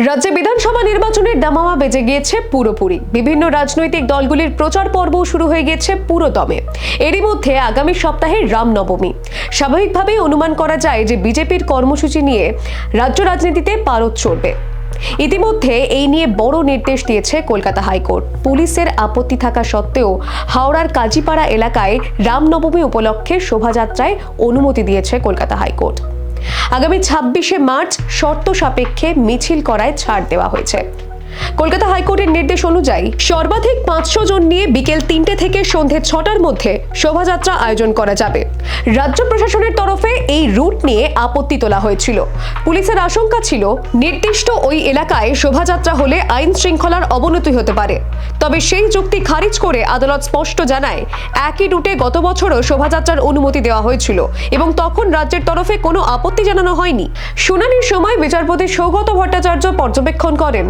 রাজ্যে বিধানসভা নির্বাচনের দামামা বেজে গিয়েছে পুরোপুরি। বিভিন্ন রাজনৈতিক দলগুলির প্রচার পর্ব শুরু হয়ে গেছে পুরো দমে। এরই মধ্যে আগামী সপ্তাহে রামনবমী। স্বাভাবিকভাবেই অনুমান করা যায় যে বিজেপির কর্মসূচি নিয়ে রাজ্য রাজনীতিতে পারদ চড়বে। ইতিমধ্যে এই নিয়ে বড় নির্দেশ দিয়েছে কলকাতা হাইকোর্ট। পুলিশের আপত্তি থাকা সত্ত্বেও হাওড়ার কাজীপাড়া এলাকায় রামনবমী উপলক্ষে শোভাযাত্রায় অনুমতি দিয়েছে কলকাতা হাইকোর্ট। আগামী 26শে মার্চ শর্ত সাপেক্ষে মিছিল করায় ছাড় দেওয়া হয়েছে। কলকাতা হাইকোর্টের নির্দেশ অনুযায়ী সর্বাধিক 500 জন নিয়ে বিকেল 3টে থেকে সন্ধে 6টার মধ্যে শোভাযাত্রা আয়োজন করা যাবে। রাজ্য প্রশাসনের তরফে এই রুট নিয়ে আপত্তি তোলা হয়েছিল। পুলিশের আশঙ্কা ছিল নির্দিষ্ট ওই এলাকায় শোভাযাত্রা হলে আইন শৃঙ্খলার অবনতি হতে পারে। তবে সেই যুক্তি খারিজ করে আদালত স্পষ্ট জানায়, একই রুটে গত বছরও শোভাযাত্রার অনুমতি দেওয়া হয়েছিল এবং তখন রাজ্যের তরফে কোনো আপত্তি জানানো হয়নি। শুনানির সময় বিচারপতি সৌগত ভট্টাচার্য পর্যবেক্ষণ করেন,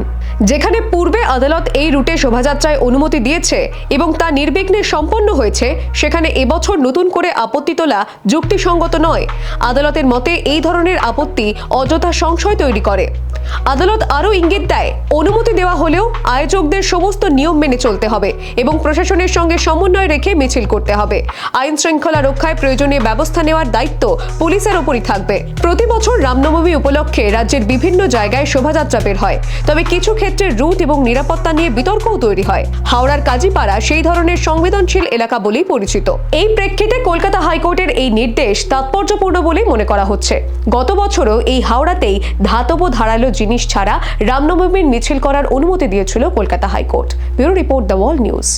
যেখানে পূর্বে আদালত এই রুটে শোভাযাত্রায় অনুমতি দিয়েছে এবং তা নির্বিঘ্নে সম্পন্ন হয়েছে, সেখানে এবছর নতুন করে আপত্তি তোলা যুক্তিসঙ্গত নয়। আদালতের মতে এই ধরনের আপত্তি অযথা সংশয় তৈরি করে। আদালত আরও ইঙ্গিত দেয়, অনুমতি দেওয়া হলেও আয়োজকদের সমস্ত নিয়ম মেনে চলতে হবে এবং প্রশাসনের সঙ্গে সমন্বয় রেখে মিছিল করতে হবে। আইন শৃঙ্খলা রক্ষায় প্রয়োজনীয় ব্যবস্থা নেওয়ার দায়িত্ব পুলিশের ওপরই থাকবে। প্রতি বছর রামনবমী উপলক্ষে রাজ্যের বিভিন্ন জায়গায় শোভাযাত্রা বের হয়, তবে কিছু ক্ষেত্রে রুট এবং নিরাপত্তা নিয়ে বিতর্কও তৈরি হয়। হাওড়ার কাজীপাড়া সেই ধরনের সংবেদনশীল এলাকা বলেই পরিচিত। এই প্রেক্ষিতে কলকাতা হাইকোর্টের এই নির্দেশ তাৎপর্যপূর্ণ বলেই মনে করা হচ্ছে। গত বছরও এই হাওড়াতেই ধাতব ধারালো জিনিস ছাড়া রামনবমীর মিছিল করার অনুমতি দিয়েছিল Kolkata high court. Bureau report, the wall news.